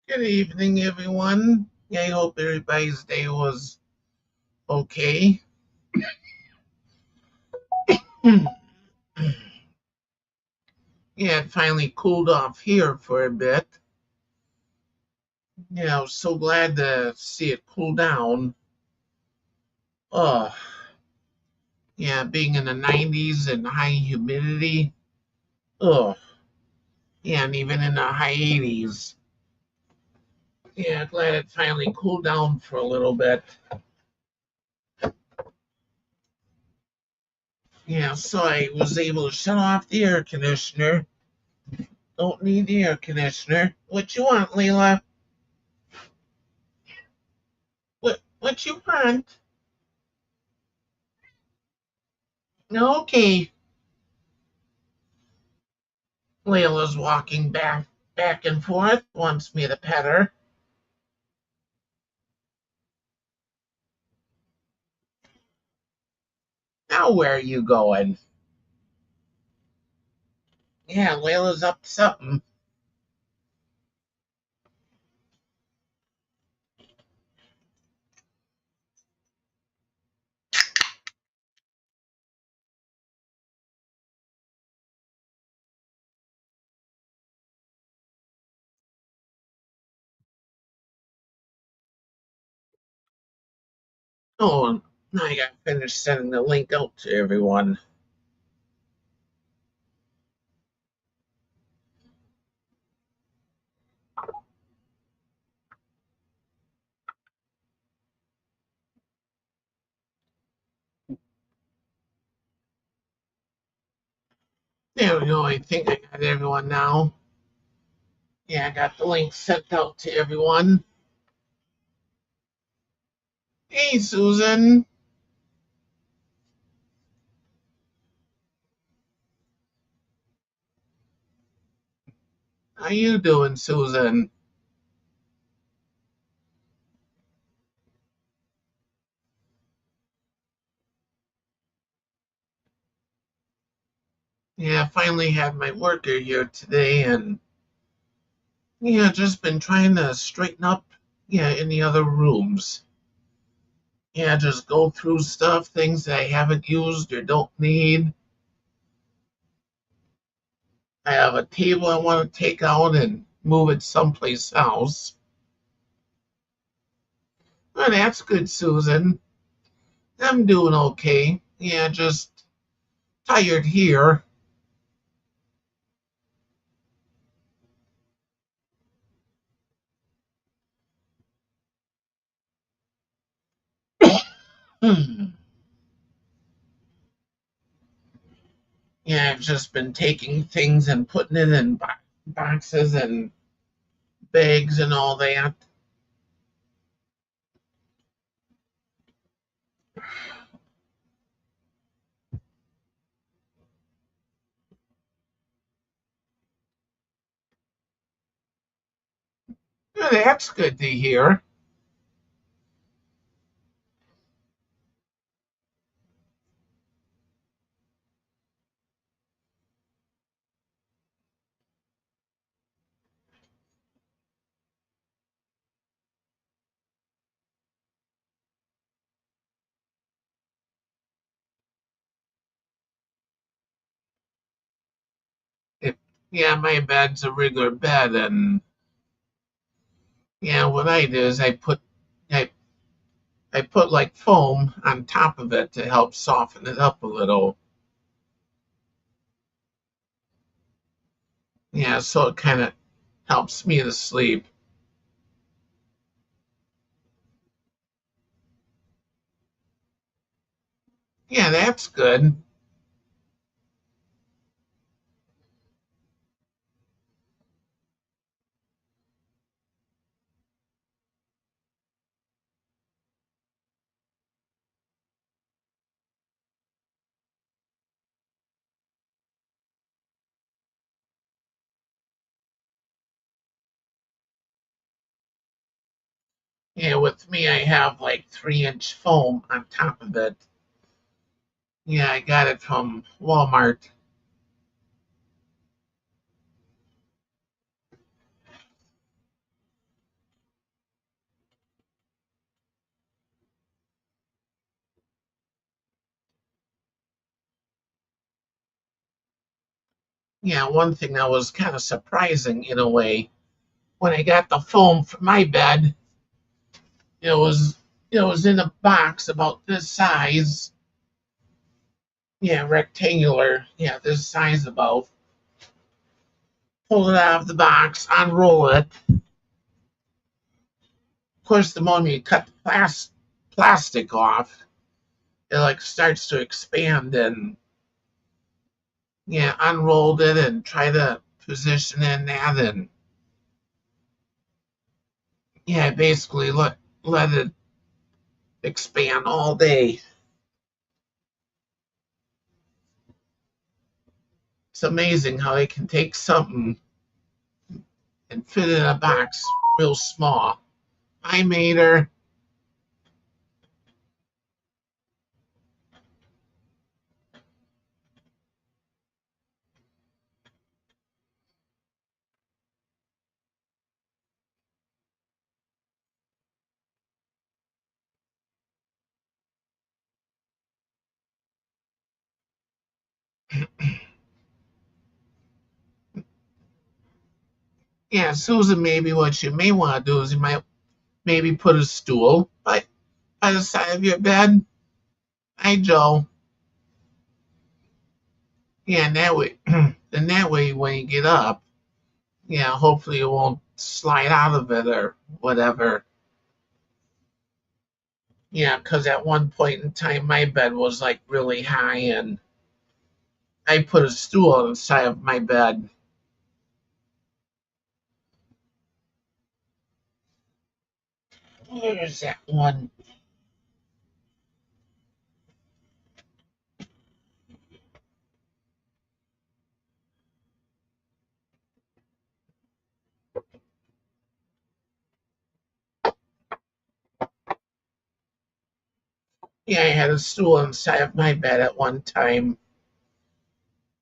Good evening, everyone. I hope everybody's day was okay. Yeah, it finally cooled off here for a bit. Yeah, I was so glad to see it cool down. Oh, yeah, being in the 90s and high humidity. Oh, yeah, and even in the high 80s. Yeah, glad it finally cooled down for a little bit. Yeah, so I was able to shut off the air conditioner. Don't need the air conditioner. What you want, Leila? What you want? Okay. Layla's walking back and forth, wants me to pet her. Now where are you going? Yeah, Layla's up to something. Oh, now I gotta finish sending the link out to everyone. There we go. I think I got everyone now. Yeah, I got the link sent out to everyone. Hey, Susan. How you doing, Susan? Yeah, I finally had my worker here today, and yeah, just been trying to straighten up, yeah, in the other rooms. Yeah, just go through stuff, things that I haven't used or don't need. I have a table I want to take out and move it someplace else. Well, that's good, Susan. I'm doing okay. Yeah, just tired here. Hmm. Yeah, I've just been taking things and putting it in boxes and bags and all that. Well, that's good to hear. If, yeah, my bed's a regular bed, and yeah, what I do is I I put like foam on top of it to help soften it up a little. Yeah, so it kind of helps me to sleep. Yeah, that's good. Yeah, with me, I have like 3-inch foam on top of it. Yeah, I got it from Walmart. Yeah, one thing that was kind of surprising in a way, when I got the foam for my bed, it was it was in a box about this size. Yeah, rectangular. Yeah, this size about. Pull it out of the box, unroll it. Of course, the moment you cut the plastic off, it like starts to expand, and yeah, unrolled it and try to position in that, and yeah, basically let it expand all day. It's amazing how they can take something and fit it in a box real small. I made her. Yeah, Susan, maybe what you may want to do is you might maybe put a stool by the side of your bed. Hi, Joe. Yeah, and that way, then that way when you get up, yeah, hopefully you won't slide out of it or whatever. Yeah, because at one point in time, my bed was like really high, and I put a stool on the side of my bed. Where's that one? Yeah, I had a stool on the side of my bed at one time,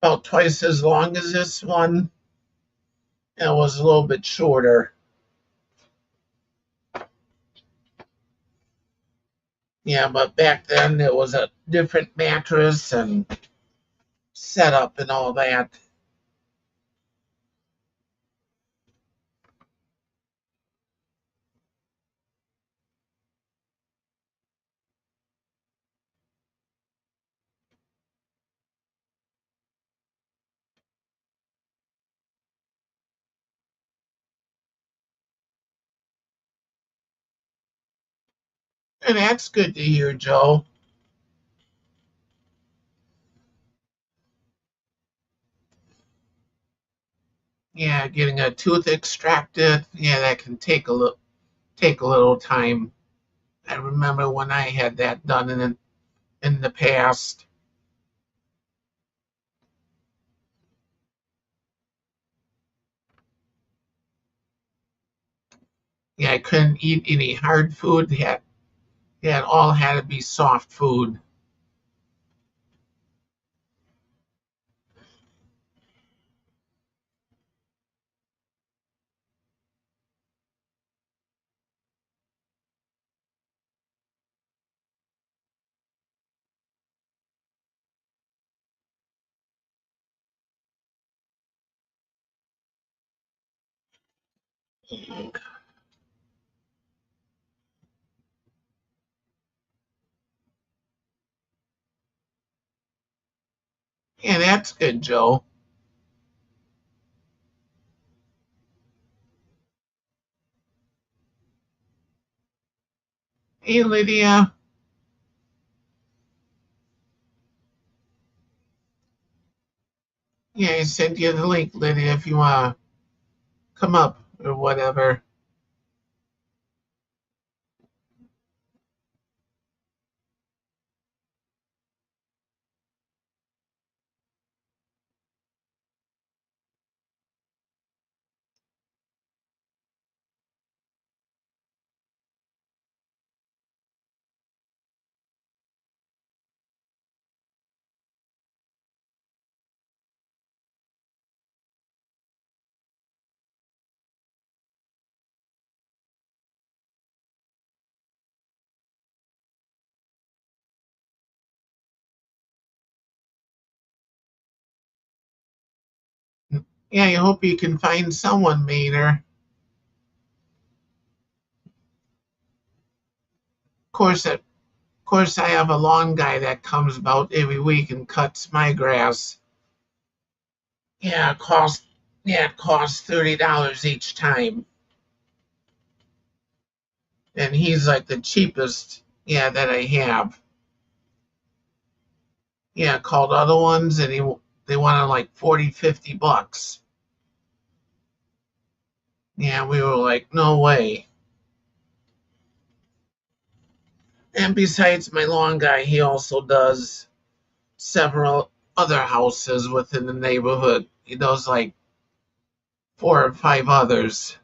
about twice as long as this one. And it was a little bit shorter. Yeah, but back then it was a different mattress and setup and all that. And that's good to hear, Joe. Yeah, getting a tooth extracted, yeah, that can take a little time. I remember when I had that done in the past. Yeah, I couldn't eat any hard food. It all had to be soft food. Yeah, that's good, Joe. Hey, Lydia. Yeah, I sent you the link, Lydia, if you want to come up or whatever. Yeah, I hope you can find someone, Mater. Of course, I have a lawn guy that comes about every week and cuts my grass. Yeah, it costs $30 each time, and he's like the cheapest, yeah, that I have. Yeah, called other ones, and they wanted like 40, $50. Yeah, we were like, no way. And besides my lawn guy, he also does several other houses within the neighborhood. He does like four or five others.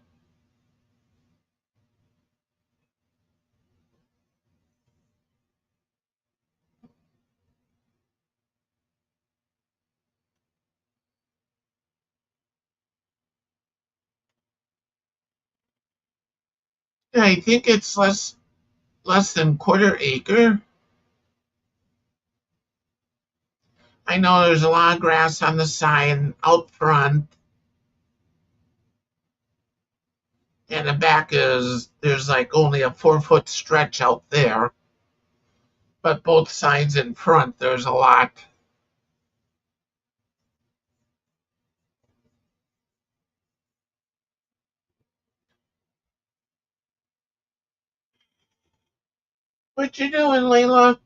Yeah, I think it's less than quarter acre. I know there's a lot of grass on the side out front, and the back is there's like only a 4 foot stretch out there. But both sides and front there's a lot. What you doing, Layla?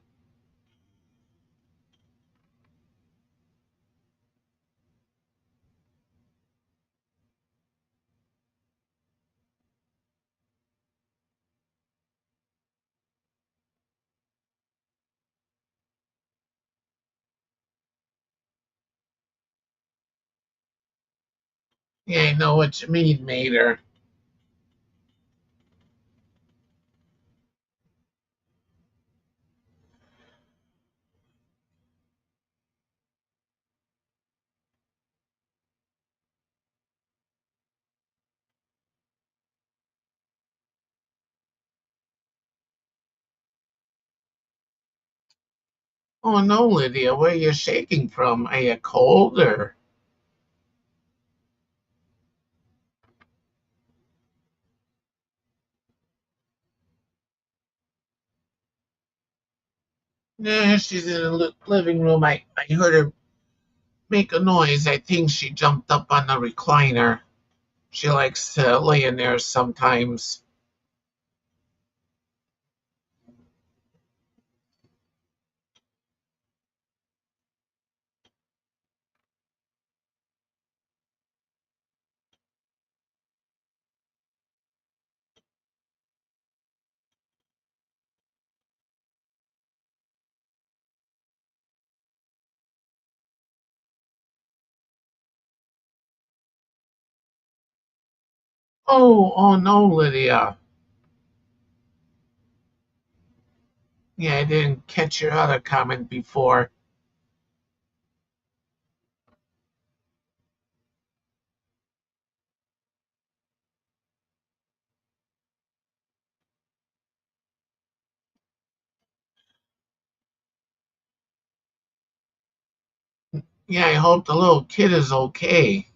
Yeah, I know what you mean, Mater. Oh no, Lydia, where are you shaking from? Are you cold or? Yeah, she's in the living room. I heard her make a noise. I think she jumped up on the recliner. She likes to lay in there sometimes. Oh no, Lydia. Yeah, I didn't catch your other comment before. Yeah, I hope the little kid is okay.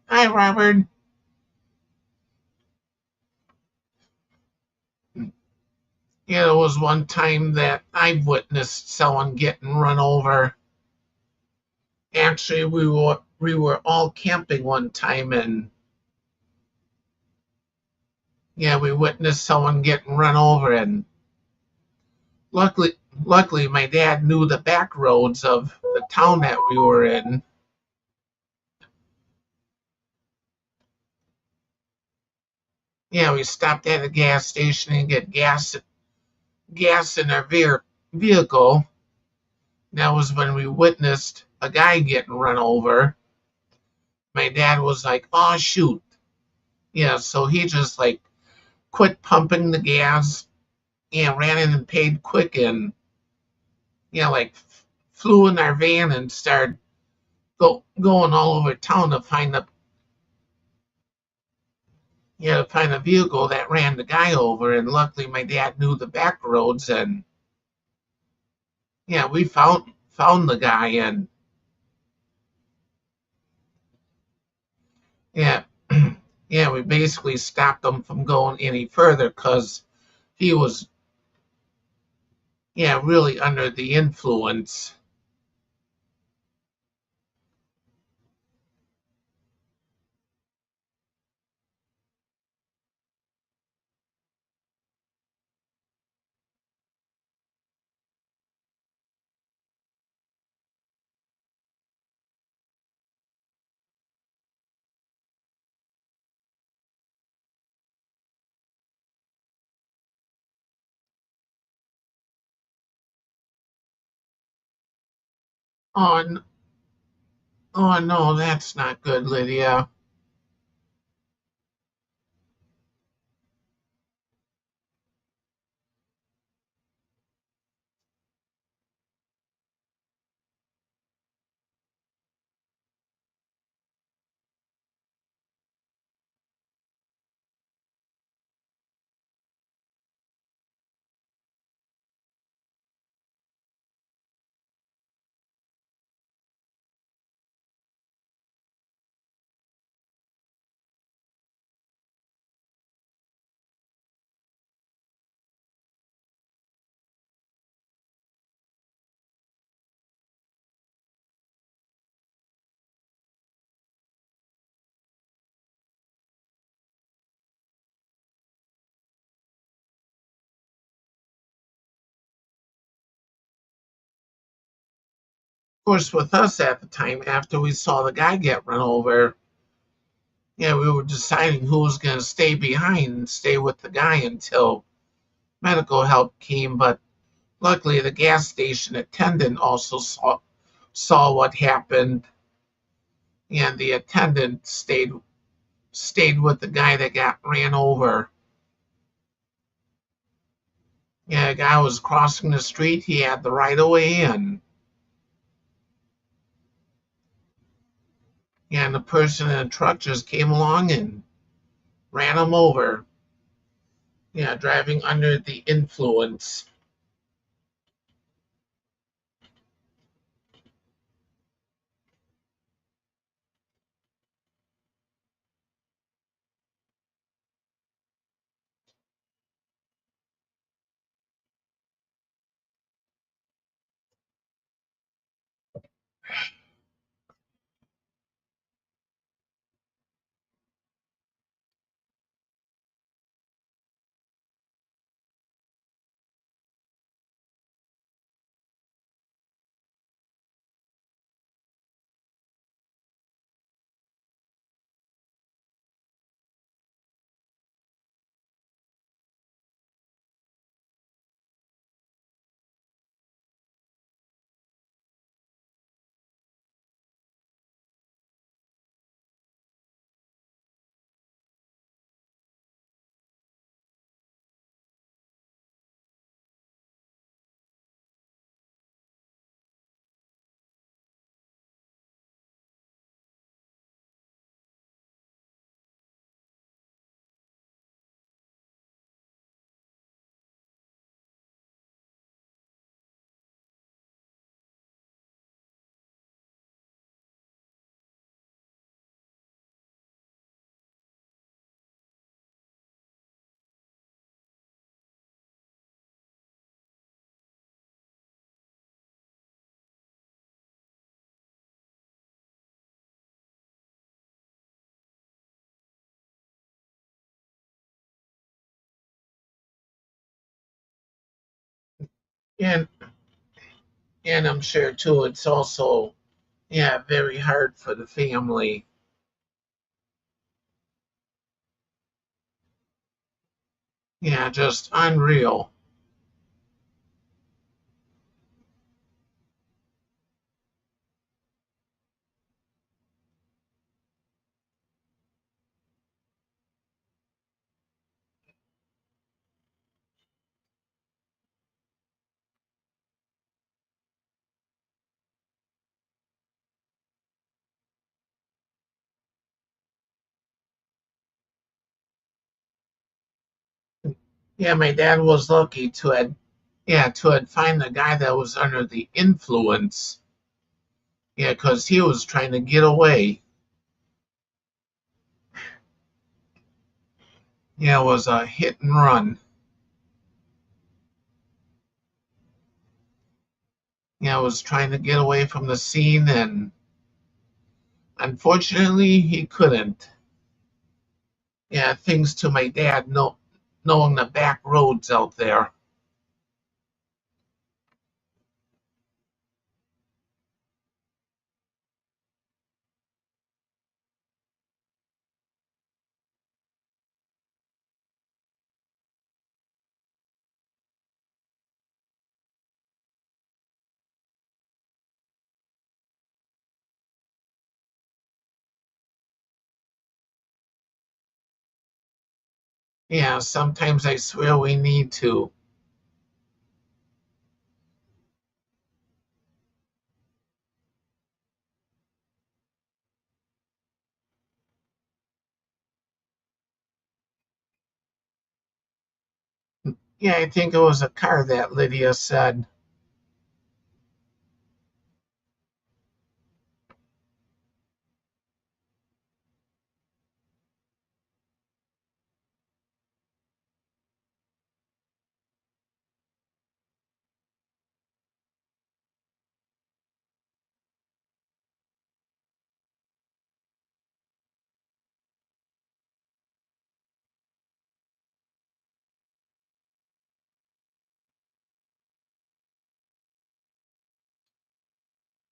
Hi, Robert. Yeah, there was one time that I witnessed someone getting run over. Actually, we were all camping one time, and yeah, we witnessed someone getting run over, and luckily, luckily, my dad knew the back roads of the town that we were in. Yeah, we stopped at a gas station and get gas in our vehicle. That was when we witnessed a guy getting run over. My dad was like, "Oh shoot!" Yeah, so he just like quit pumping the gas. Yeah, ran in and paid quick, and yeah, like flew in our van and started going all over town to find the yeah to find a vehicle that ran the guy over. And luckily, my dad knew the back roads, and yeah, we found the guy, and Yeah, yeah, we basically stopped him from going any further because he was, yeah, really under the influence. Oh, oh no, that's not good, Lydia. Of course, with us at the time, after we saw the guy get run over, yeah, we were deciding who was going to stay behind and stay with the guy until medical help came. But luckily, the gas station attendant also saw what happened, and the attendant stayed with the guy that got ran over. Yeah, the guy was crossing the street. He had the right of way in, and the person in the truck just came along and ran him over. Yeah, driving under the influence. And and I'm sure too, it's also, yeah, very hard for the family. Yeah, just unreal. Yeah, my dad was lucky to had, yeah, to had find the guy that was under the influence. Yeah, because he was trying to get away. Yeah, it was a hit and run. Yeah, I was trying to get away from the scene, and unfortunately, he couldn't. Yeah, thanks to my dad knowing the back roads out there. Yeah, sometimes I swear we need to. Yeah, I think it was a car that Lydia said.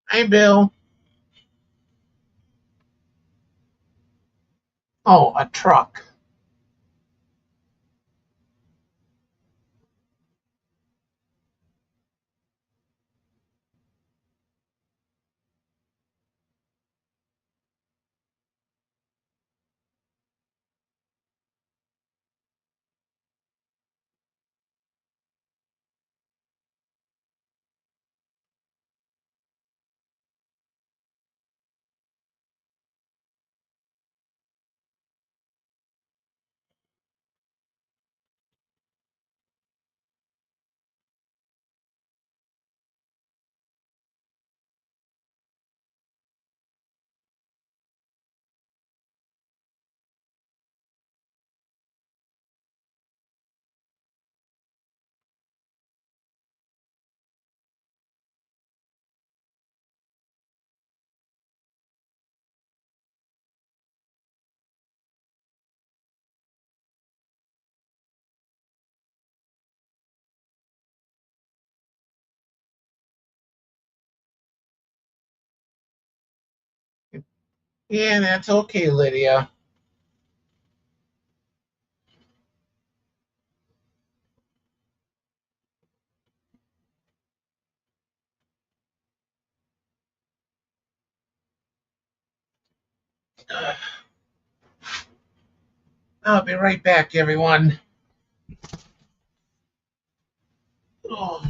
Hi, Bill. Oh, a truck. Yeah, that's okay, Lydia. I'll be right back, everyone. Oh,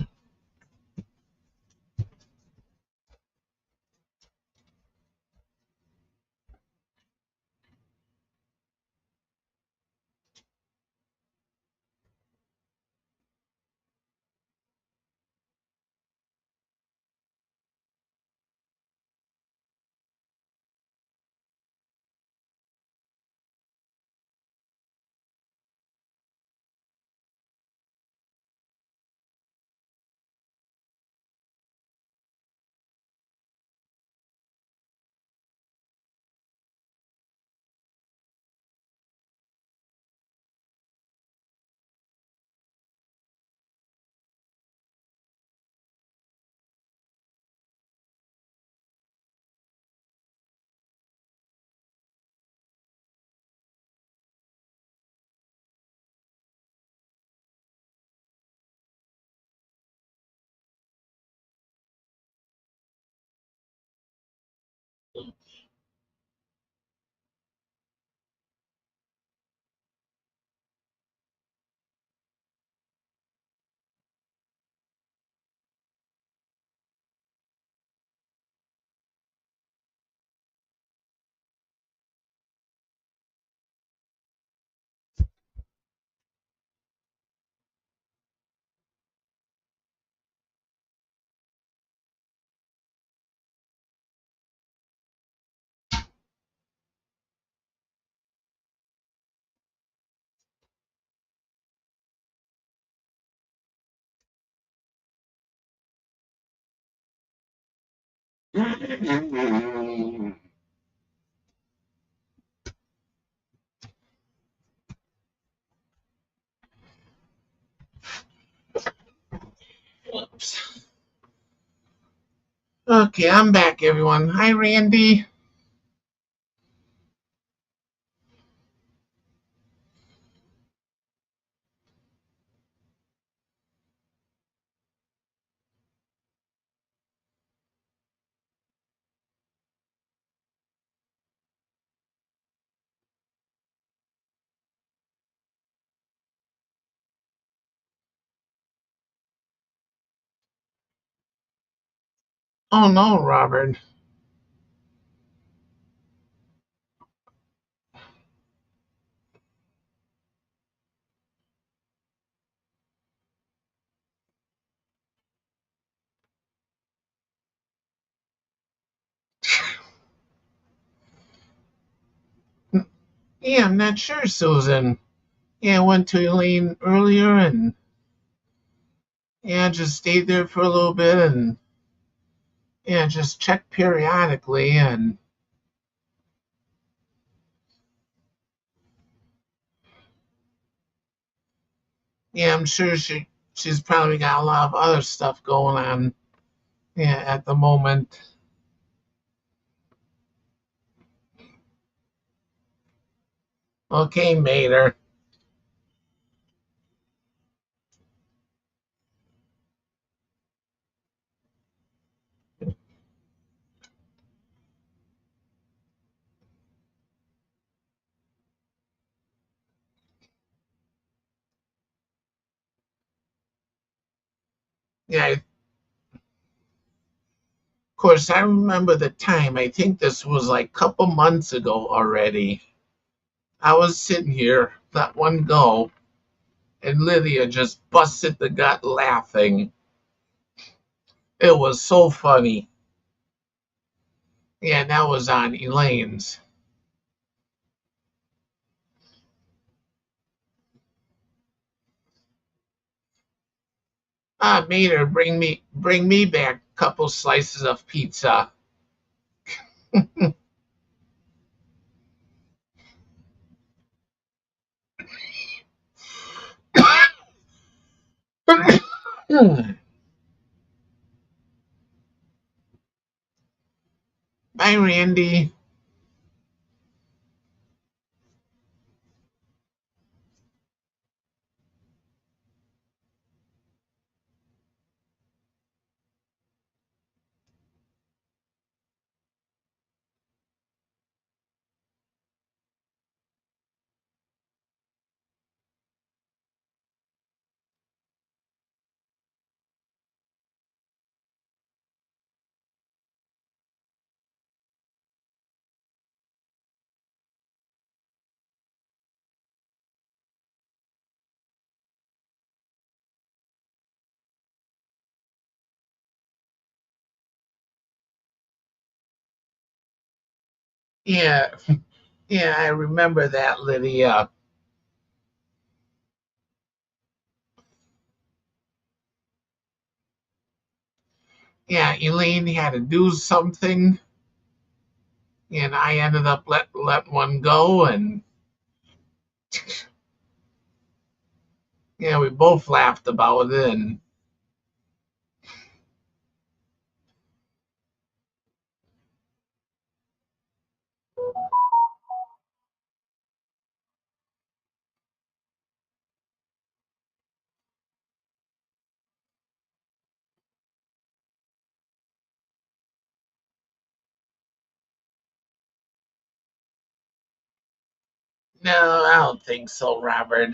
Oops. Okay, I'm back, everyone. Hi, Randy. Oh no, Robert. Yeah, I'm not sure, Susan. Yeah, I went to Elaine earlier and yeah, just stayed there for a little bit and yeah, just checked periodically and yeah, I'm sure she's probably got a lot of other stuff going on yeah at the moment. Okay, Mater. Yeah, of course I remember the time. I think this was like a couple months ago already. I was sitting here, let one go, and Lydia just busted the gut laughing. It was so funny. Yeah, that was on Elaine's. Ah, Mater, bring me back a couple slices of pizza. Bye, Randy. Yeah, yeah, I remember that, Lydia. Yeah, Elaine had to do something, and I ended up let one go, and yeah, we both laughed about it. And no, I don't think so, Robert.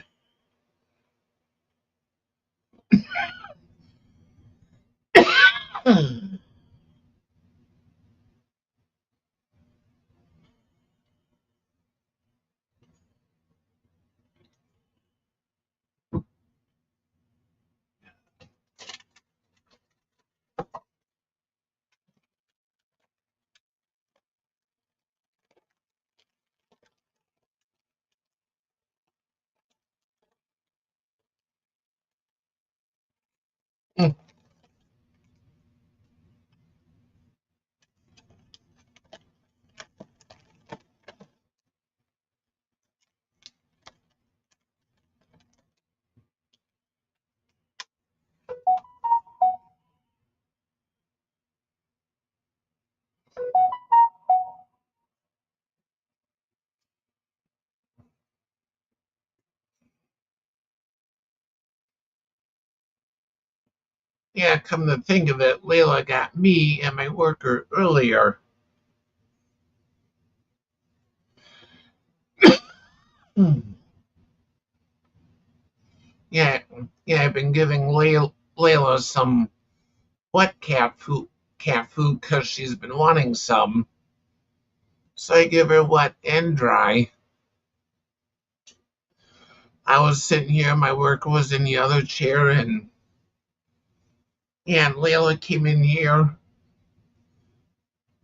Yeah, come to think of it, Layla got me and my worker earlier. Hmm. Yeah, yeah, I've been giving Layla some wet cat food because she's been wanting some. So I give her wet and dry. I was sitting here, my worker was in the other chair, and yeah, and Layla came in here.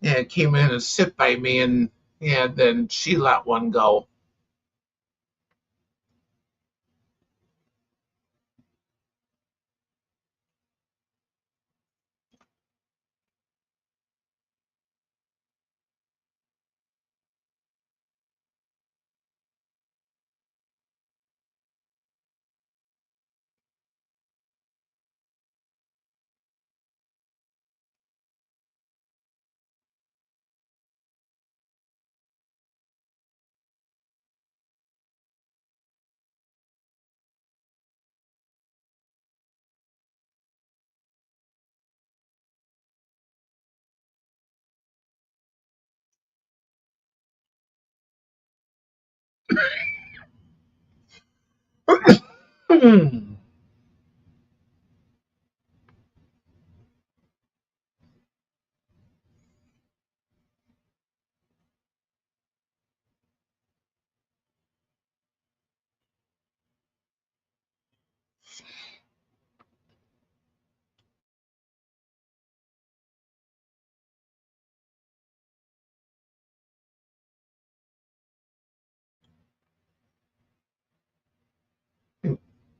Yeah, came in and sit by me, and yeah, then she let one go.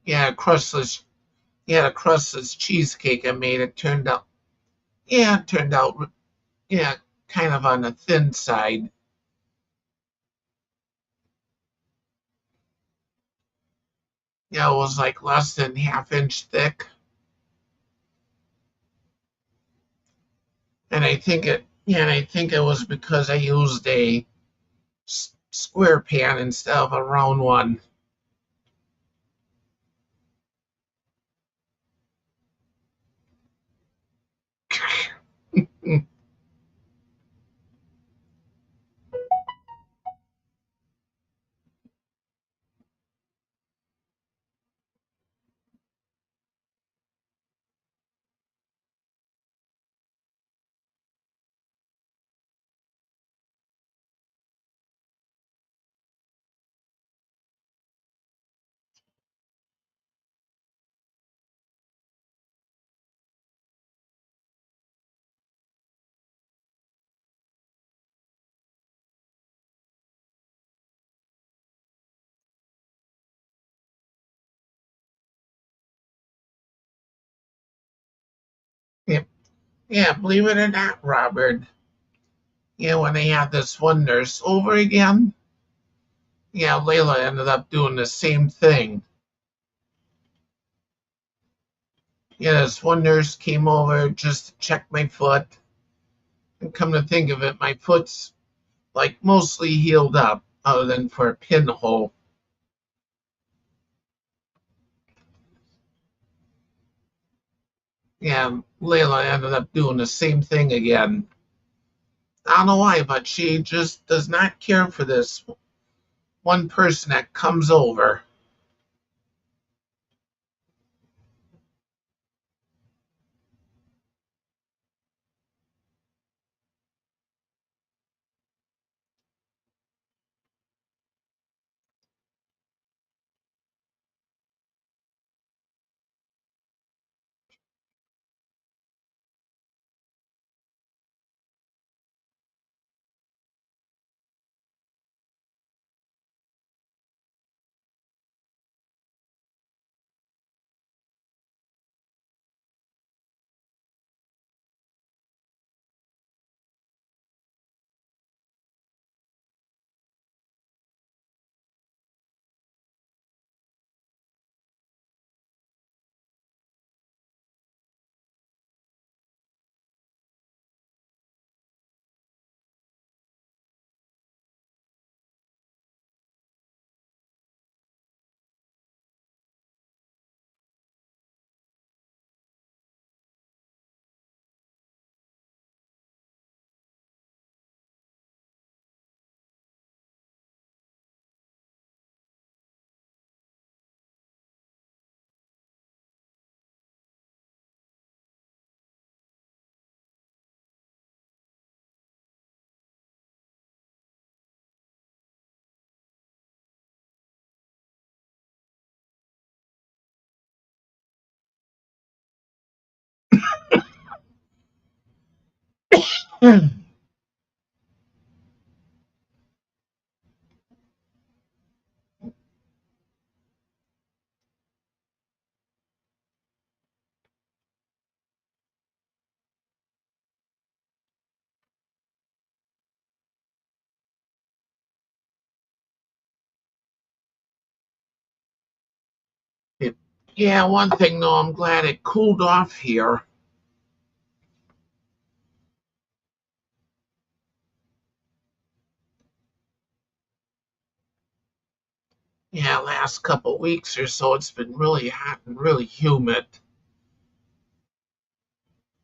Yeah, crustless. Yeah, crustless cheesecake I made. It turned out. Yeah, it turned out. Yeah, kind of on the thin side. Yeah, it was like less than half-inch thick, and I think it. Yeah, and I think it was because I used a square pan instead of a round one. Yeah, yeah, believe it or not, Robert. Yeah, when they had this one nurse over again, yeah, Layla ended up doing the same thing. Yeah, this one nurse came over just to check my foot, and come to think of it, my foot's like mostly healed up, other than for a pinhole. Yeah, Layla ended up doing the same thing again. I don't know why, but she just does not care for this one person that comes over. It, yeah, one thing though, I'm glad it cooled off here. Yeah, last couple weeks or so, it's been really hot and really humid.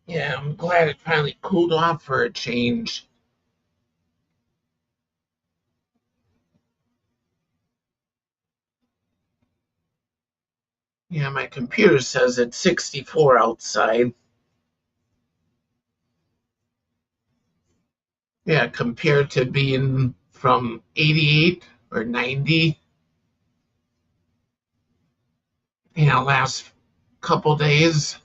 Yeah, I'm glad it finally cooled off for a change. Yeah, my computer says it's 64 outside. Yeah, compared to being from 88 or 90, last couple days.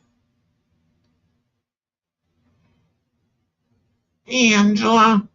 Hey, Angela.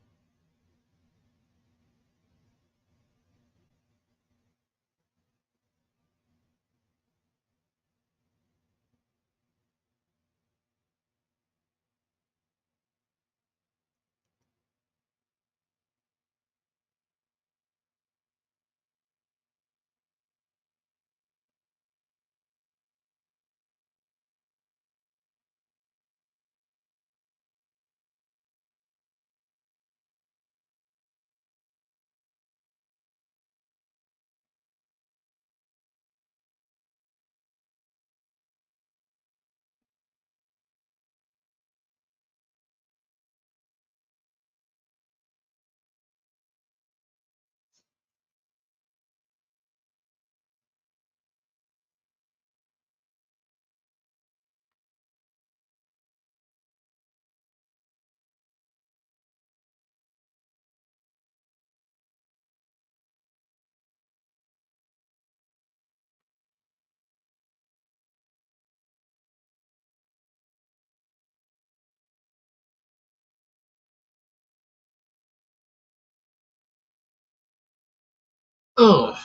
Ugh.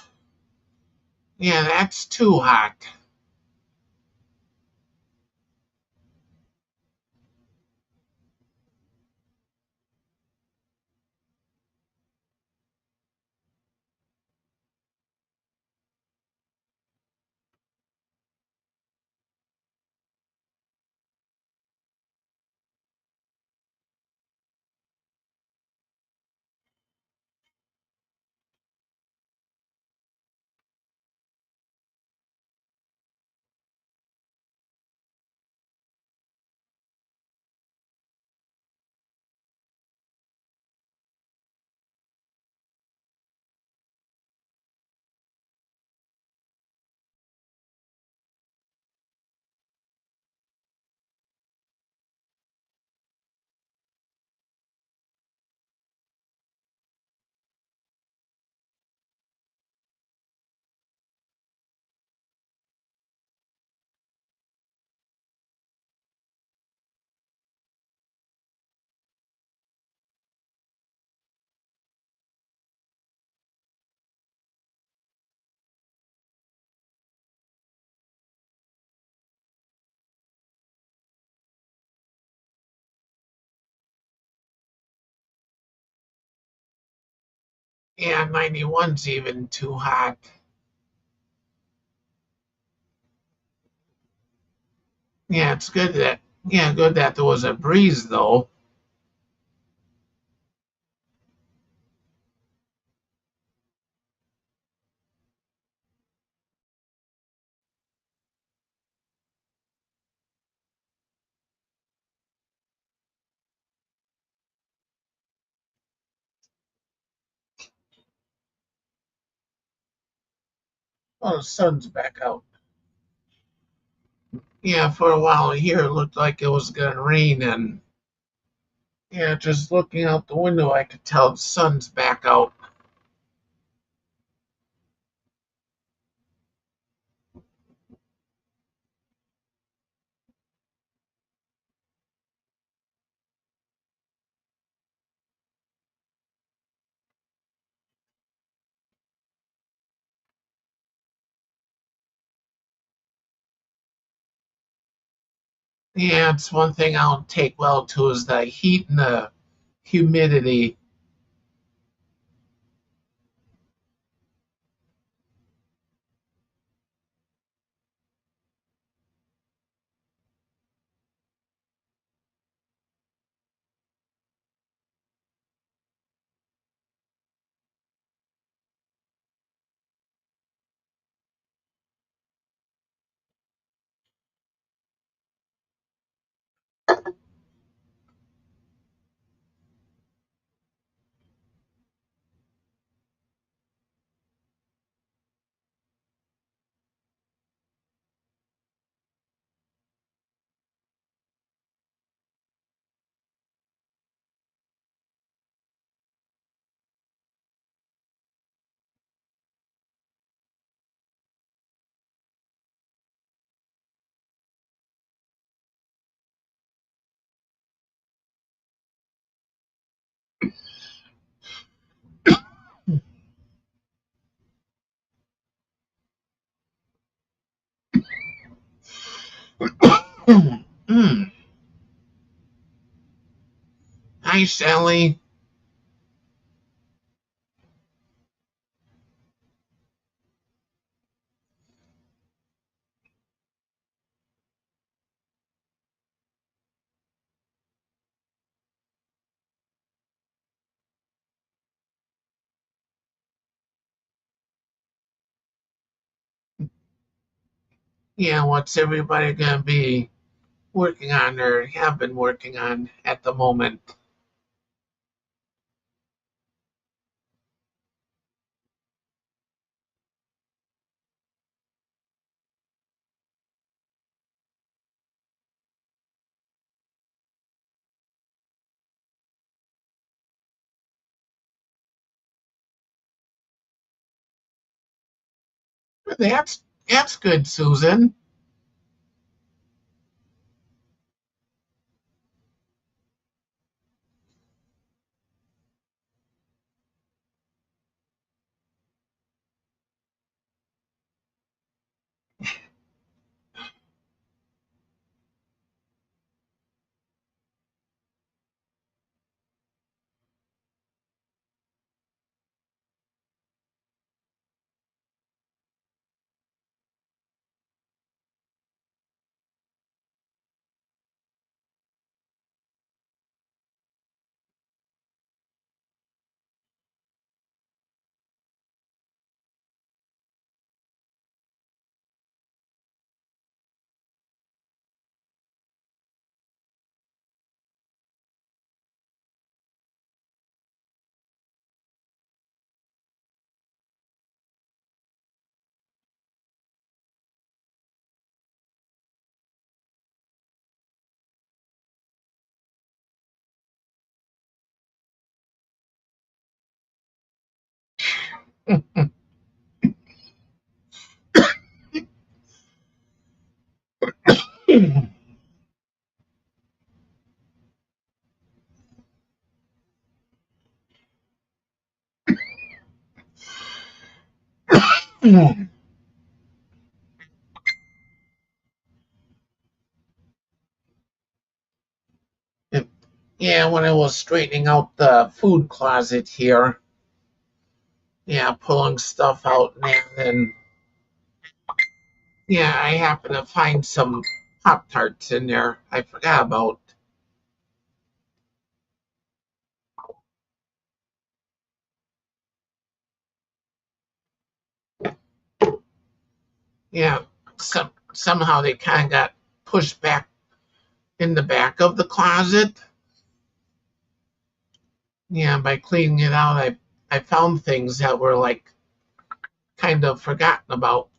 Yeah, that's too hot. Yeah, 91's even too hot. Yeah, it's good that good that there was a breeze though. Oh, the sun's back out. Yeah, for a while here it looked like it was gonna rain, and yeah, just looking out the window I could tell the sun's back out. Yeah, it's one thing I don't take well to is the heat and the humidity. Mm. Hi, Sally. Yeah, what's everybody gonna be working on or have been working on at the moment? That's good, Susan. Yeah, when I was straightening out the food closet here, yeah, pulling stuff out, and then yeah, I happened to find some Pop Tarts in there. I forgot about. Yeah, somehow they kind of got pushed back in the back of the closet. Yeah, by cleaning it out, I found things that were like kind of forgotten about.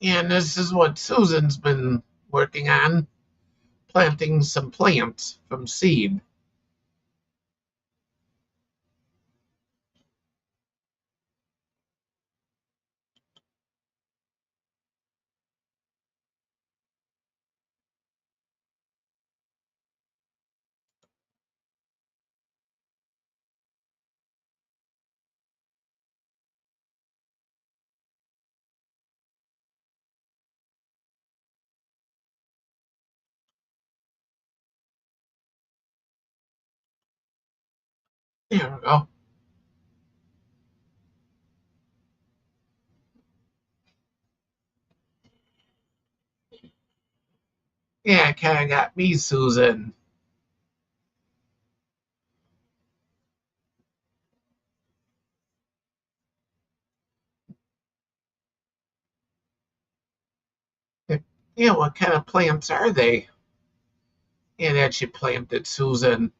And this is what Susan's been working on, planting some plants from seed. There we go. Yeah, kind of got me, Susan. Yeah, what kind of plants are they? Yeah, that you planted, Susan.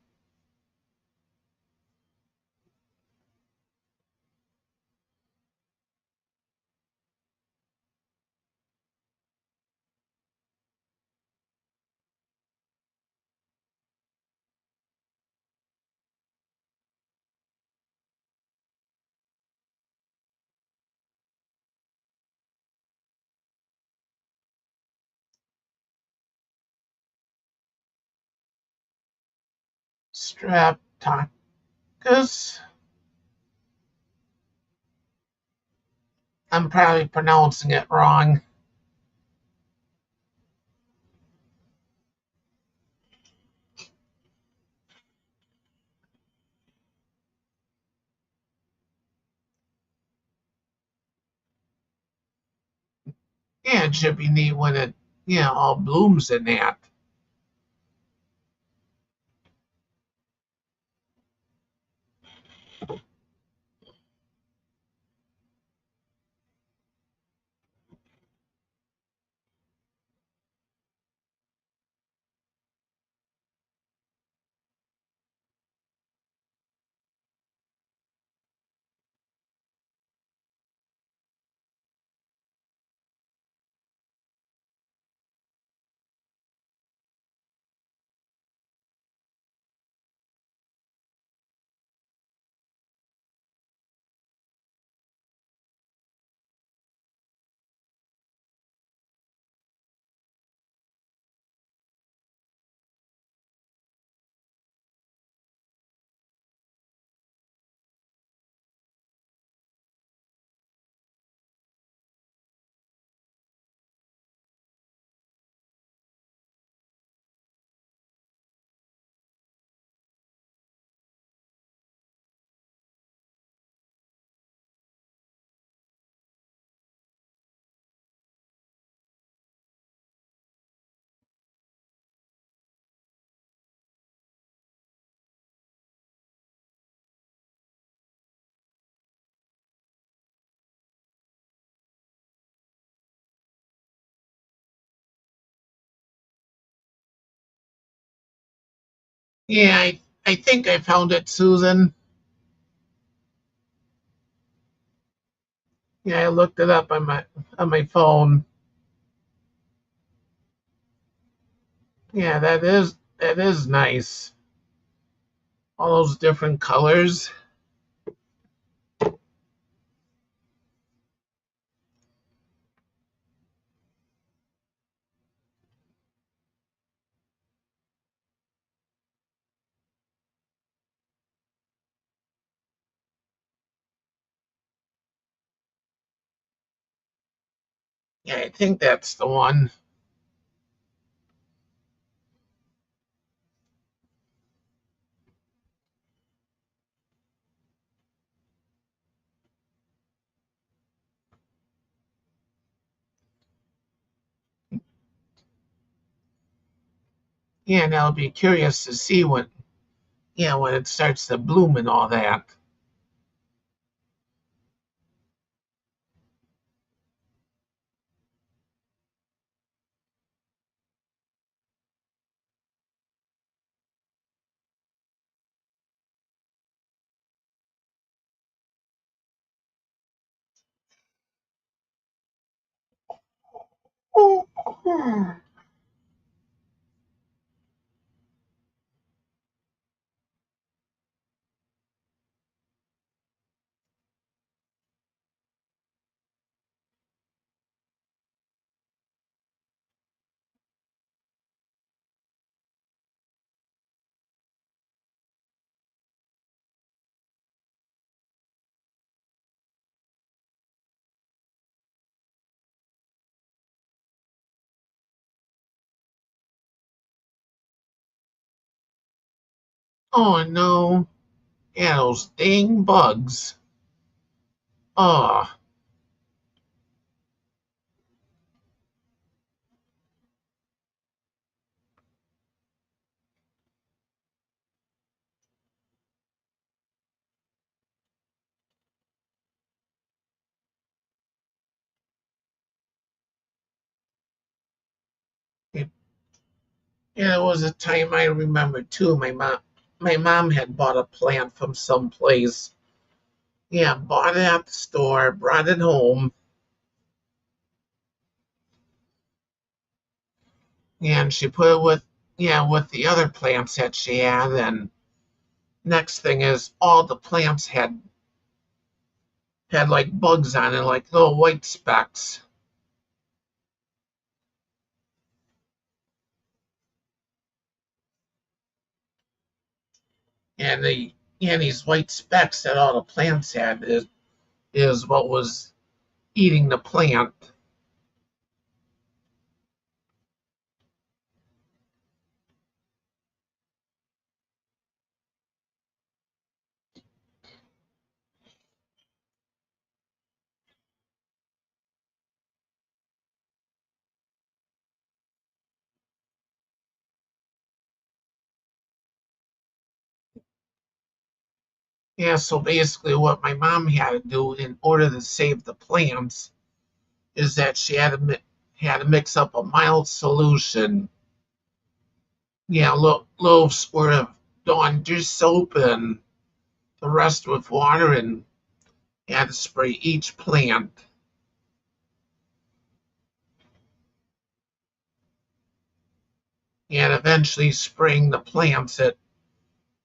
Streptococcus. I'm probably pronouncing it wrong. Yeah, it should be neat when it, all blooms in that. Yeah, I think I found it, Susan. Yeah, I looked it up on my phone. Yeah, that is nice. All those different colors. Yeah, I think that's the one. Yeah, and I'll be curious to see when it starts to bloom and all that. Oh no. Yeah, those dang bugs. Oh, it, yeah, it was a time I remember too. My mom had bought a plant from someplace. Yeah, bought it at the store, brought it home, and she put it with the other plants that she had. And next thing is, all the plants had like bugs on it, like little white specks. And these white specks that all the plants had is what was eating the plant. Yeah, so basically what my mom had to do in order to save the plants is that she had to mix up a mild solution. Yeah, little squirt of Dawn dish soap and the rest with water, and had to spray each plant. And eventually spraying the plants, it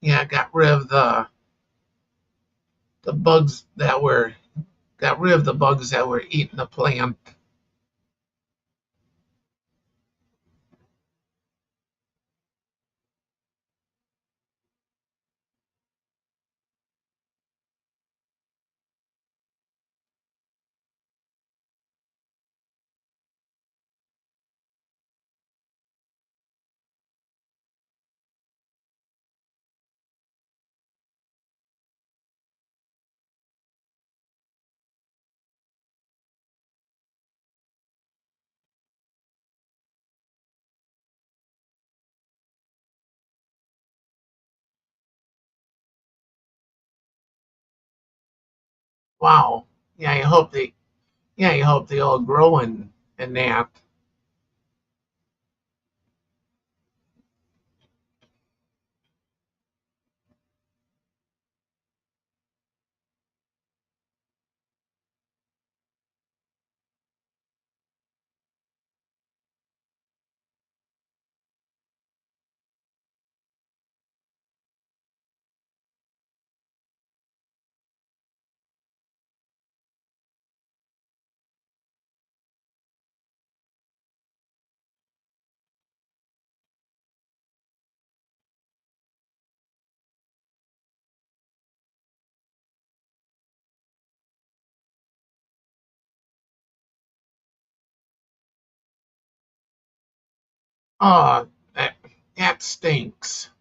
got rid of the bugs that were got rid of the bugs that were eating the plant. Wow. Yeah, you hope they all grow in that. Oh, that stinks.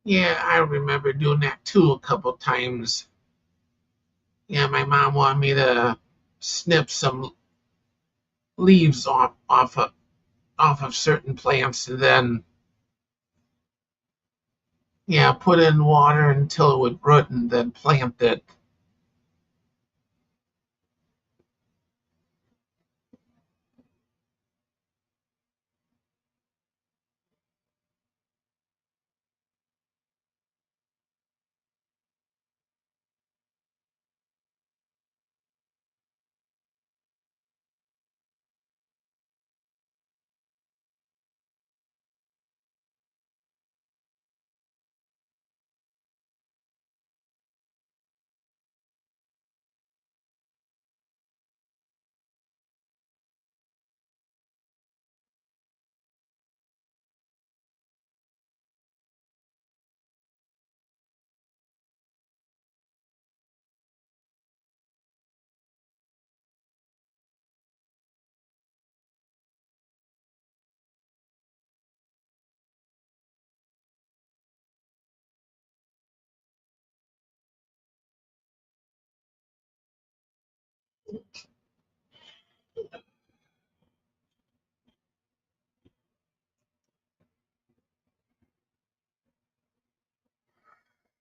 Yeah, I remember doing that too a couple times. Yeah, my mom wanted me to snip some leaves off of certain plants and then yeah, put it in water until it would root and then plant it.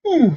Hmm.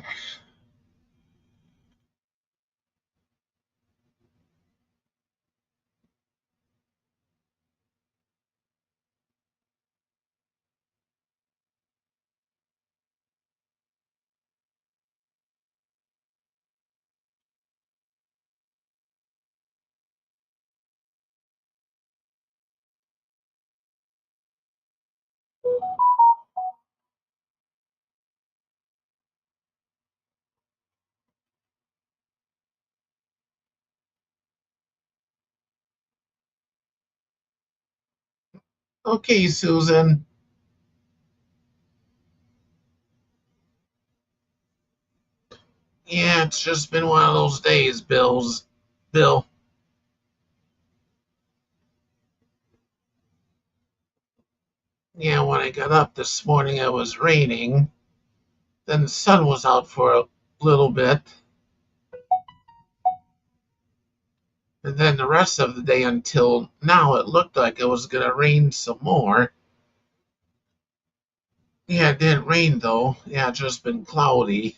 Okay, Susan. Yeah, it's just been one of those days, Bill. Yeah, when I got up this morning, it was raining. Then the sun was out for a little bit. And then the rest of the day until now, it looked like it was going to rain some more. Yeah, it didn't rain though. Yeah, it's just been cloudy.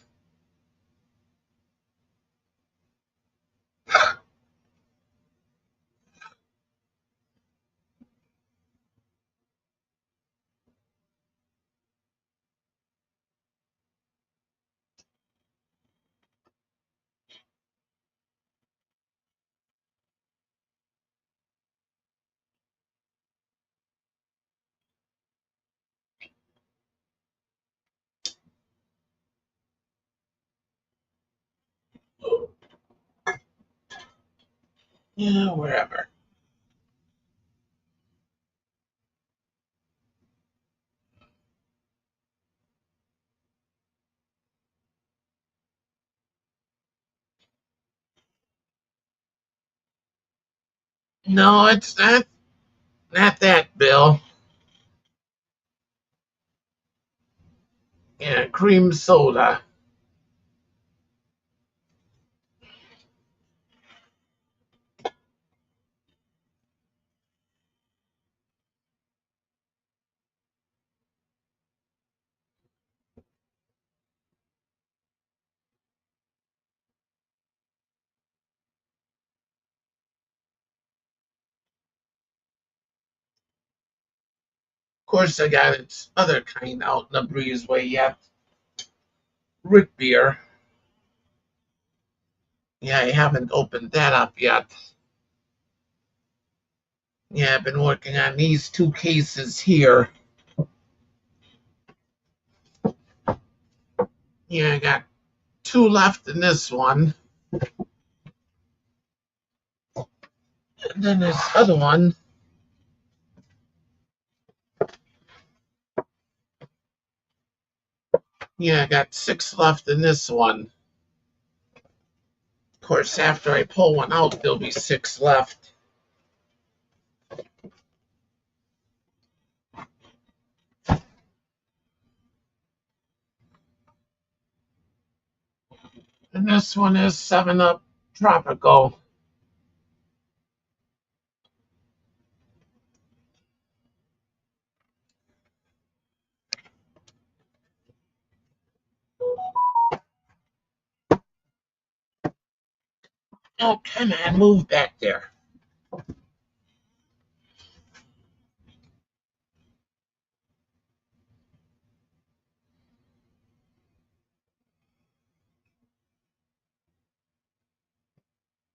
Yeah, wherever. No, it's not that, Bill. Yeah, cream soda. course, I got its other kind out in the breezeway yet. Root beer. Yeah, I haven't opened that up yet. Yeah, I've been working on these two cases here. Yeah, I got two left in this one. And then this other one. Yeah, I got six left in this one. Of course, after I pull one out, there'll be six left. And this one is 7-Up Tropical. Oh, come on, move back there.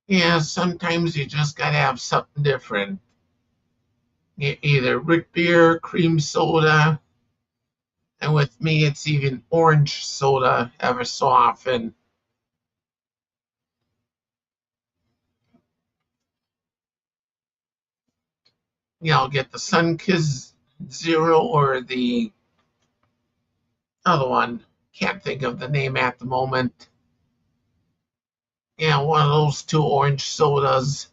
Yeah, sometimes you just gotta have something different. Either root beer, cream soda, and with me, it's even orange soda ever so often. I'll get the Sunkist Zero or the other one. Can't think of the name at the moment. Yeah, one of those two orange sodas.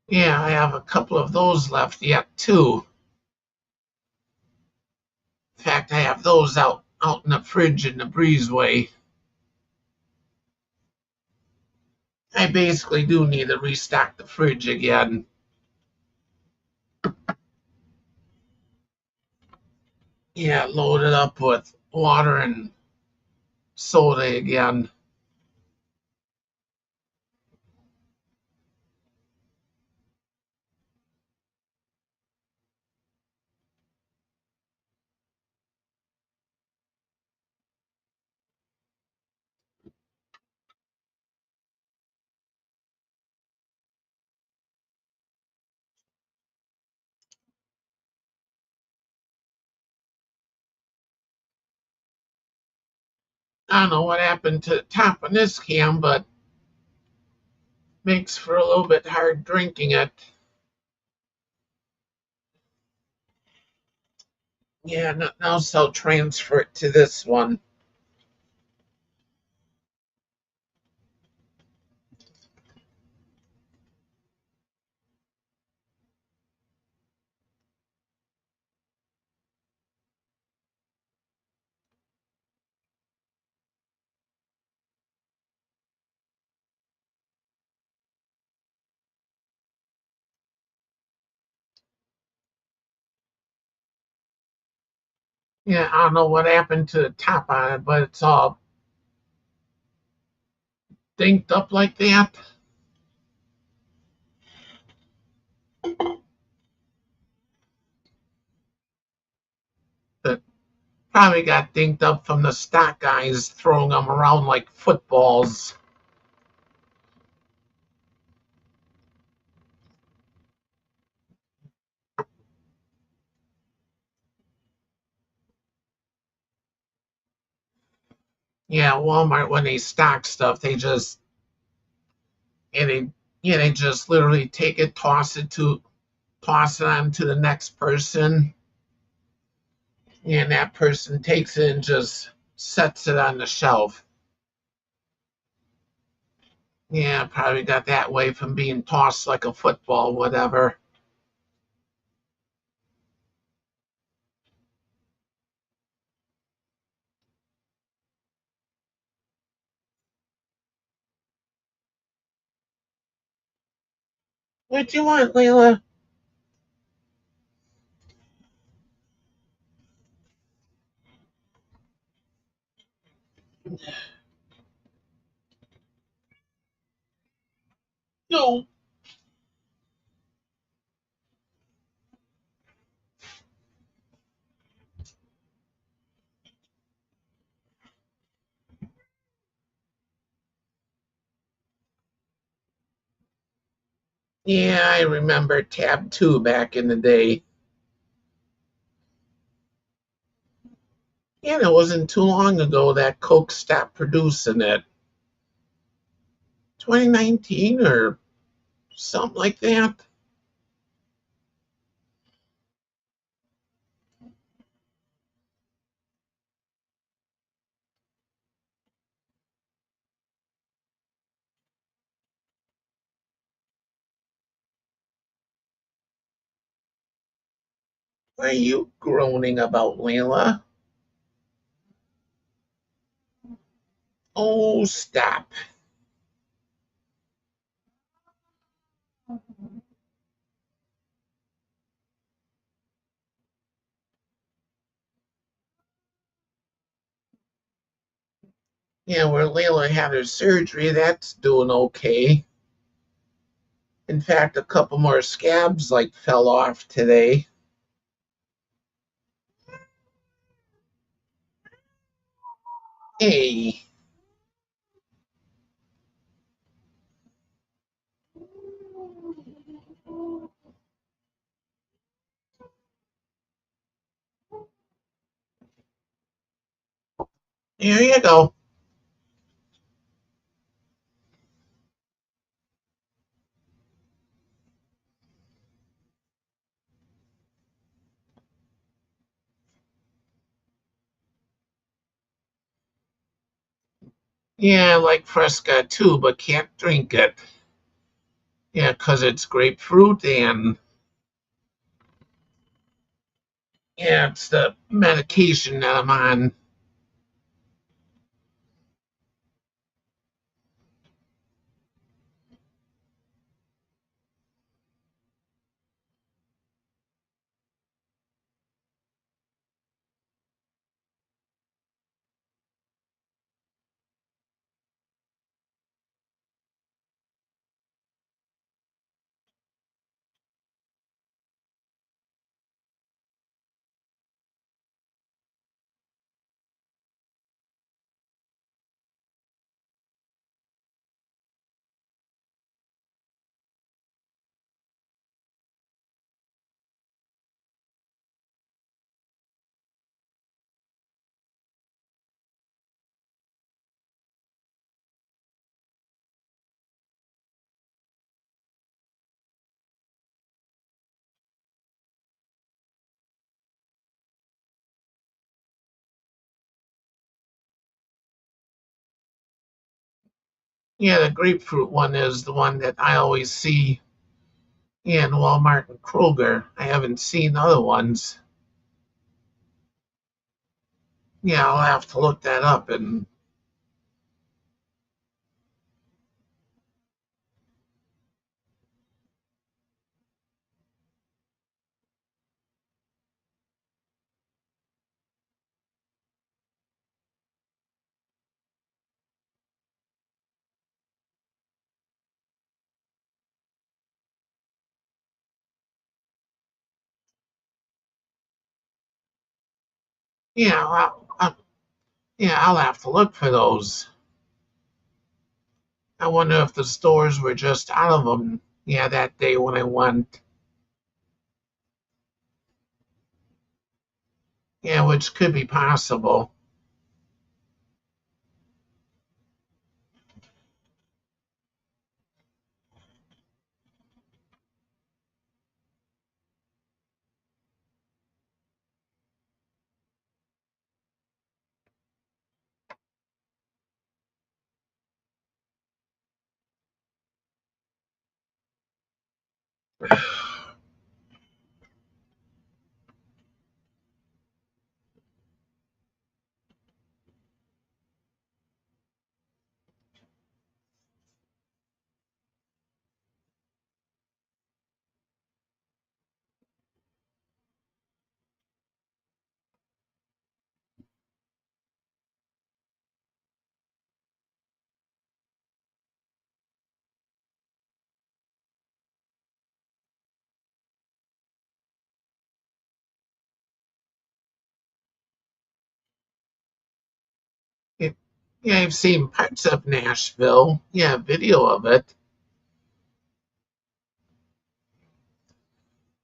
Yeah, I have a couple of those left yet too. In fact, I have those out in the fridge in the breezeway. I basically do need to restock the fridge again. Yeah, load it up with water and soda again. I don't know what happened to the top of this can, but makes for a little bit hard drinking it. Yeah, now I'll transfer it to this one. Yeah, I don't know what happened to the top on it, but it's all dinked up like that. It probably got dinked up from the stock guys throwing them around like footballs. Yeah, Walmart when they stock stuff, and they they just literally take it, toss it on to the next person, and that person takes it and just sets it on the shelf. Yeah, probably got that way from being tossed like a football, whatever. What you want, Layla? No. Yeah, I remember Tab 2 back in the day. And it wasn't too long ago that Coke stopped producing it. 2019 or something like that. What are you groaning about, Layla? Oh, stop. Yeah, where Layla had her surgery, that's doing okay. In fact, a couple more scabs like fell off today. Hey, here you go. Yeah, I like Fresca too, but can't drink it. Yeah, 'cause it's grapefruit and yeah, it's the medication that I'm on. Yeah, the grapefruit one is the one that I always see in Walmart and Kroger. I haven't seen other ones. Yeah, I'll have to look that up and yeah, yeah, I'll have to look for those. I wonder if the stores were just out of them. Yeah, that day when I went. Yeah, which could be possible. Yeah, I've seen parts of Nashville. Yeah, video of it.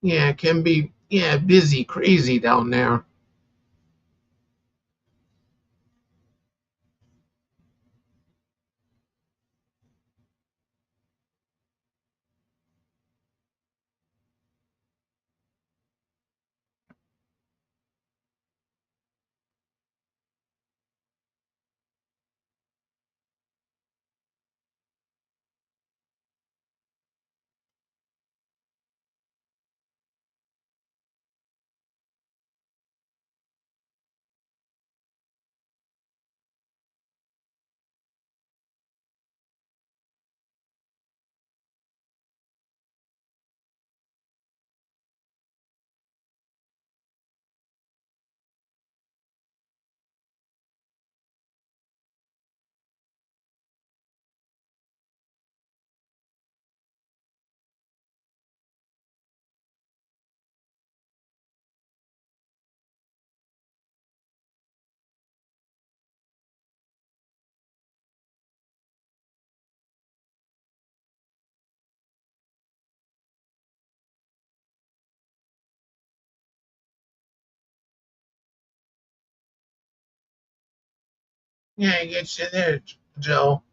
Yeah, it can be, yeah, busy, crazy down there. Yeah, I get you there, Joe.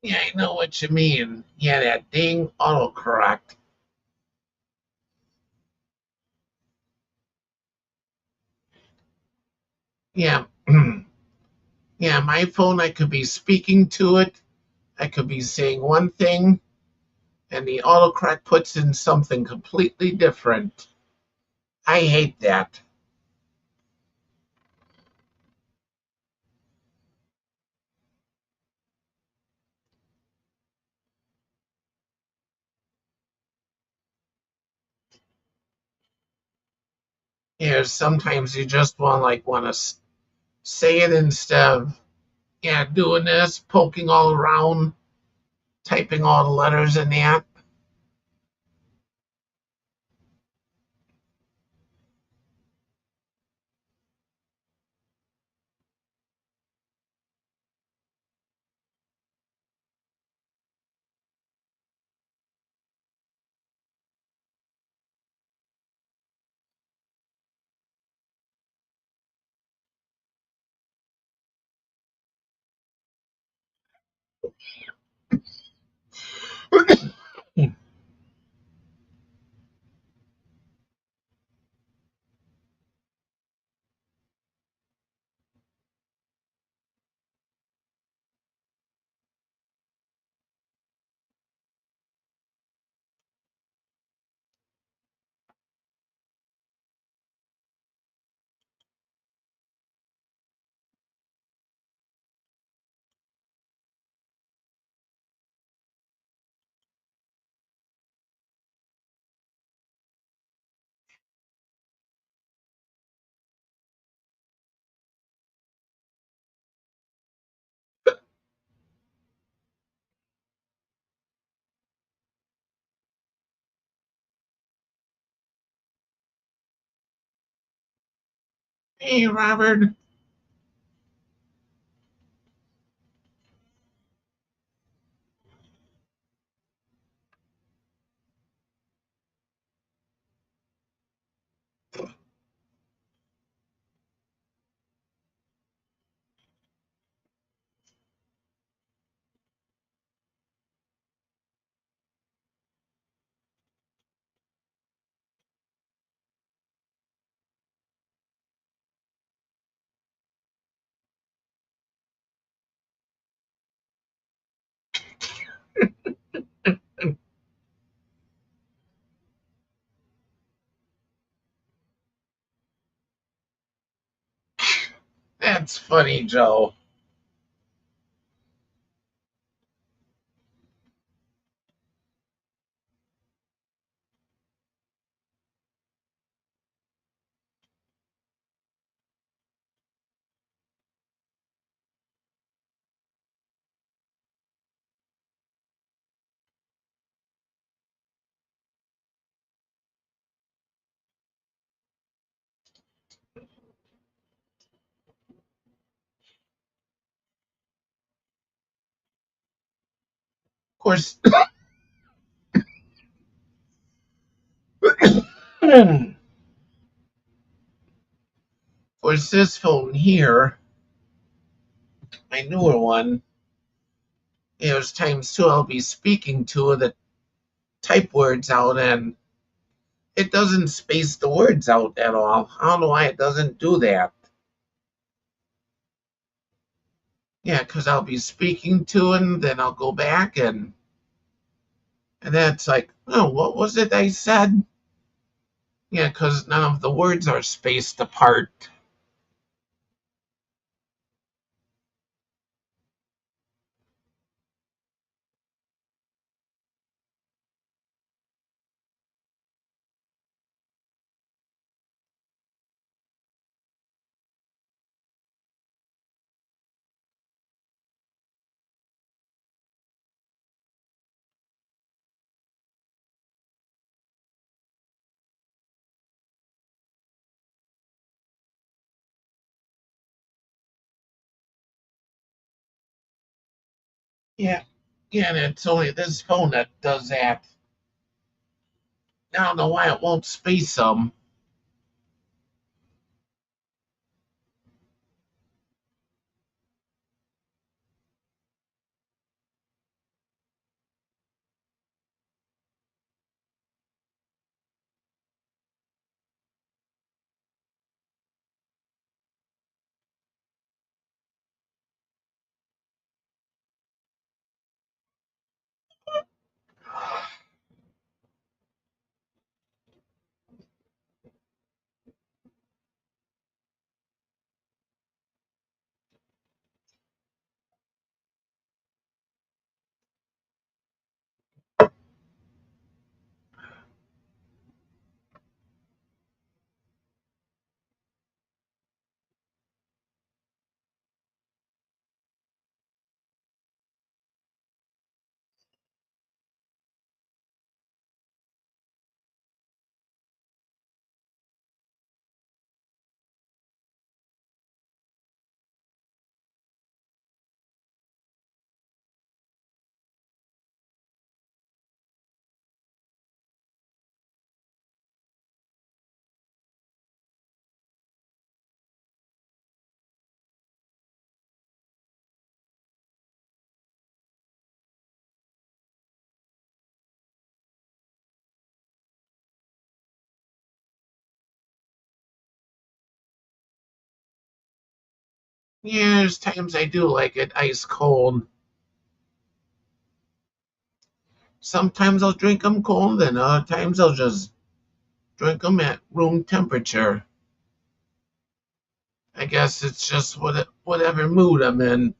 Yeah, I know what you mean. Yeah, that dang autocorrect. Yeah. Yeah, my phone, I could be speaking to it. I could be saying one thing, and the autocorrect puts in something completely different. I hate that. Yeah, sometimes you just want to say it instead of yeah doing this, poking all around, typing all the letters in that. Hey, Robert. That's funny, Joe. Of course, of course, this phone here, my newer one, there's times too I'll be speaking to the type words out and it doesn't space the words out at all. I don't know why it doesn't do that. Yeah, because I'll be speaking to him, then I'll go back and then it's like, oh, what was it I said? Yeah, because none of the words are spaced apart. Yeah, yeah, and it's only this phone that does that. I don't know why it won't space them. Yeah, there's times I do like it ice cold. Sometimes I'll drink them cold, and other times I'll just drink them at room temperature. I guess it's just whatever mood I'm in.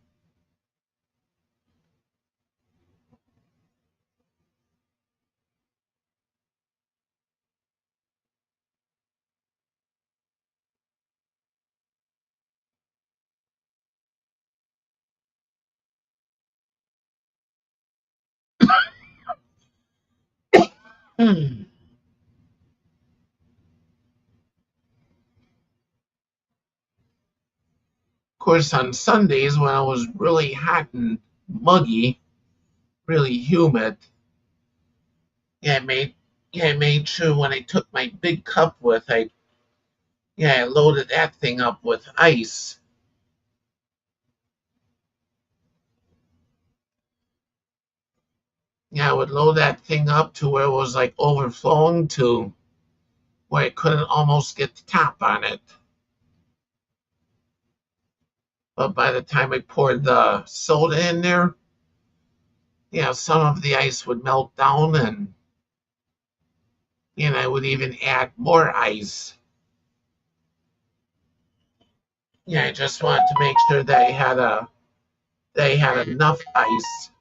Of course, on Sundays when I was really hot and muggy, really humid, yeah, I made sure when I took my big cup with, I loaded that thing up with ice. Yeah, I would load that thing up to where it was like overflowing to where I couldn't almost get the top on it. But by the time I poured the soda in there, some of the ice would melt down, and I would even add more ice. I just wanted to make sure they had enough ice.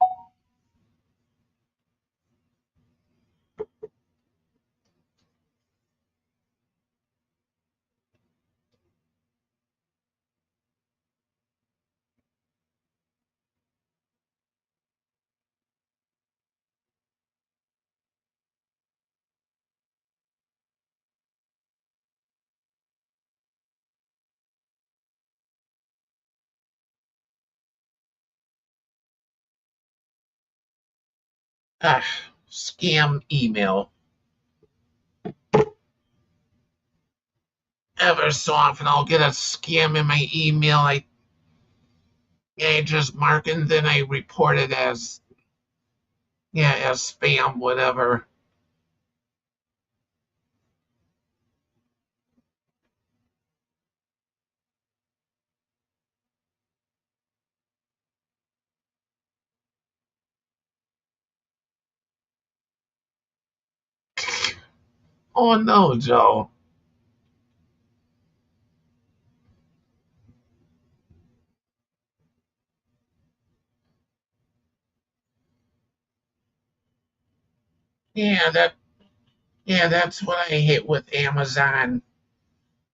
Ah, scam email. Ever so often I'll get a scam in my email. I just mark it and then I report it as as spam, whatever. Oh no, Joe. Yeah, that's what I hate with Amazon.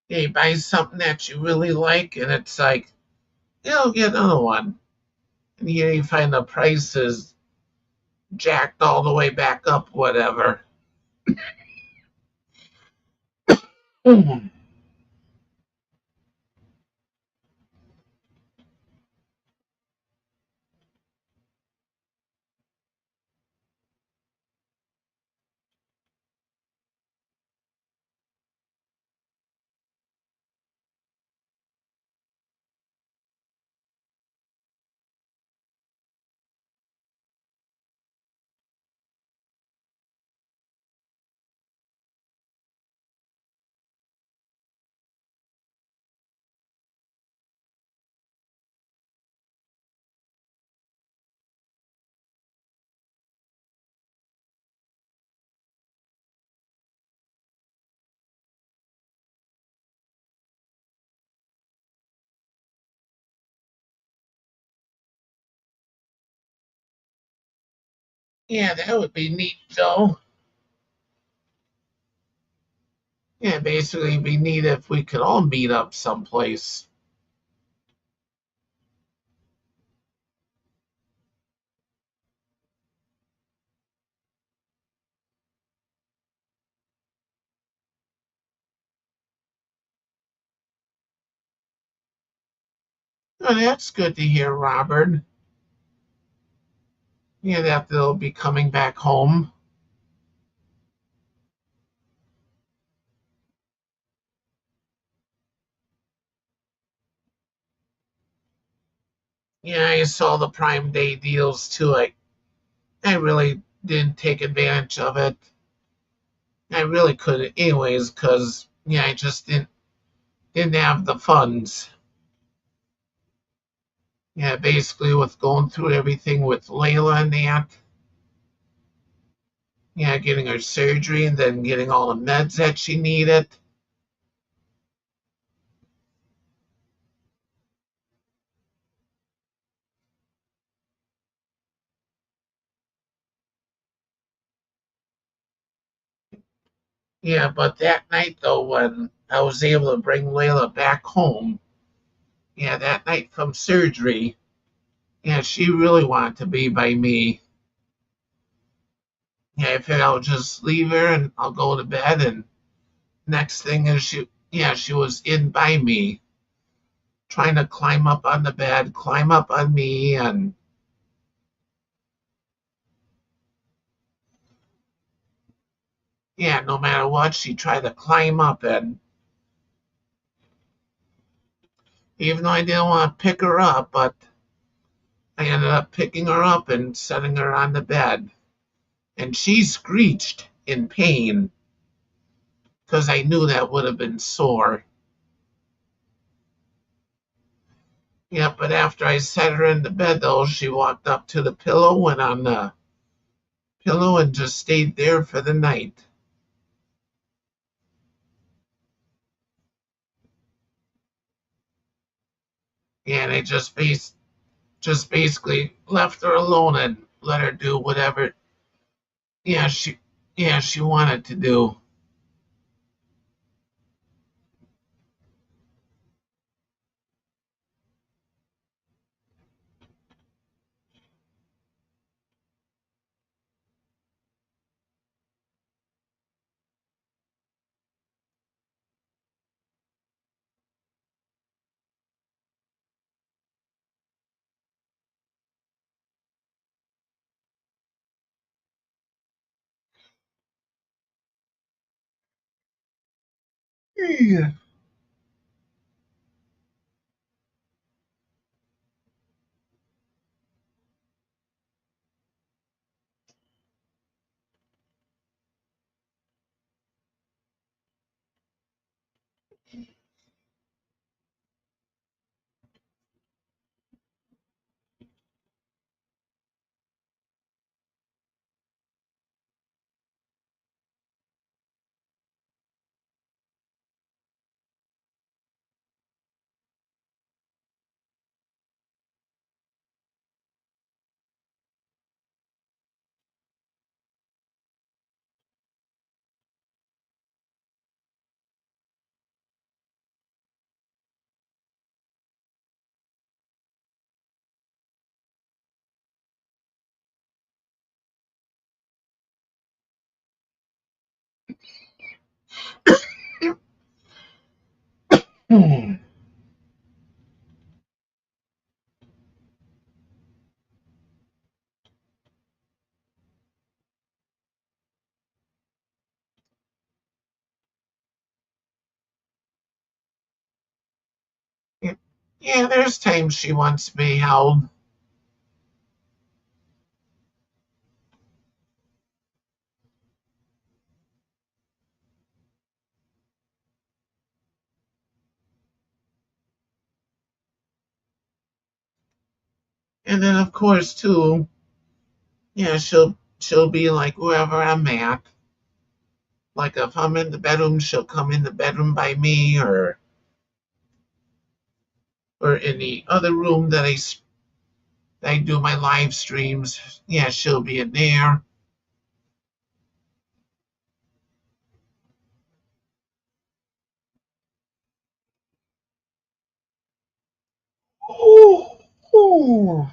You buy something that you really like and it's like, get another one. And you find the price is jacked all the way back up, whatever. Mhm. Yeah, that would be neat, Joe. Yeah, basically it'd be neat if we could all meet up someplace. Oh, that's good to hear, Robert. Yeah, that they'll be coming back home. Yeah, I saw the Prime Day deals too. I really didn't take advantage of it. I really couldn't, anyways, because I just didn't have the funds. Yeah, basically with going through everything with Layla and that. Yeah, getting her surgery and then getting all the meds that she needed. Yeah, but that night though, when I was able to bring Layla back home, that night from surgery, she really wanted to be by me. I figured I'll just leave her and I'll go to bed. And next thing is she was in by me, trying to climb up on the bed, climb up on me, and no matter what, she tried to climb up. And even though I didn't want to pick her up, but I ended up picking her up and setting her on the bed. And she screeched in pain because I knew that would have been sore. Yeah, but after I set her into bed, though, she walked up to the pillow, went on the pillow, and just stayed there for the night. And I just basically left her alone and let her do whatever. Yeah, she wanted to do. Yeah, yeah, there's times she wants to be held. And then of course too, yeah, she'll be like wherever I'm at. Like if I'm in the bedroom, she'll come in the bedroom by me, or in the other room that I do my live streams. Yeah, she'll be in there. Oh, oh.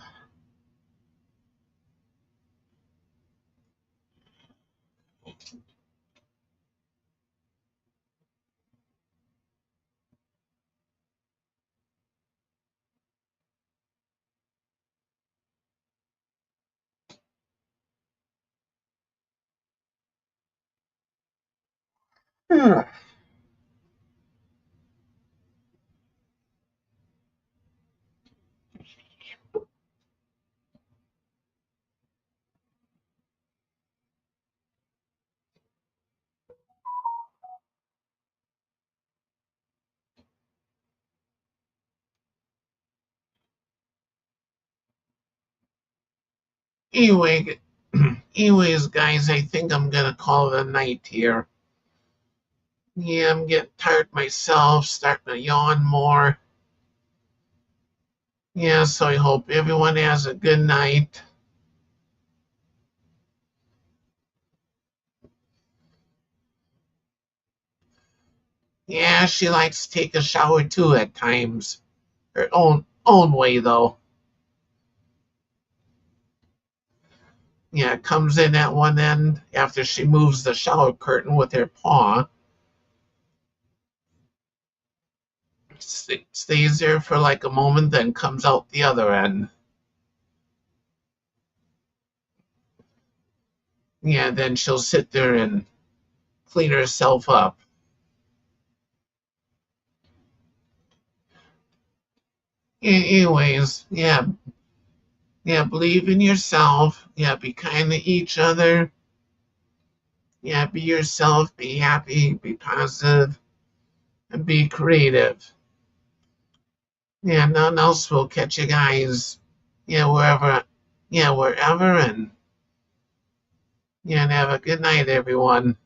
Anyway, anyways, guys, I think I'm gonna call it a night here. Yeah, I'm getting tired myself, starting to yawn more. Yeah, so I hope everyone has a good night. Yeah, she likes to take a shower too at times. Her own way though. Yeah, comes in at one end after she moves the shower curtain with her paw. Stays there for like a moment, then comes out the other end. Yeah, then she'll sit there and clean herself up. Anyways, yeah, yeah, believe in yourself. Yeah, be kind to each other. Yeah, be yourself, be happy, be positive, and be creative. Yeah, nothing else will catch you guys. Yeah, wherever. Yeah, wherever. And yeah, and have a good night, everyone.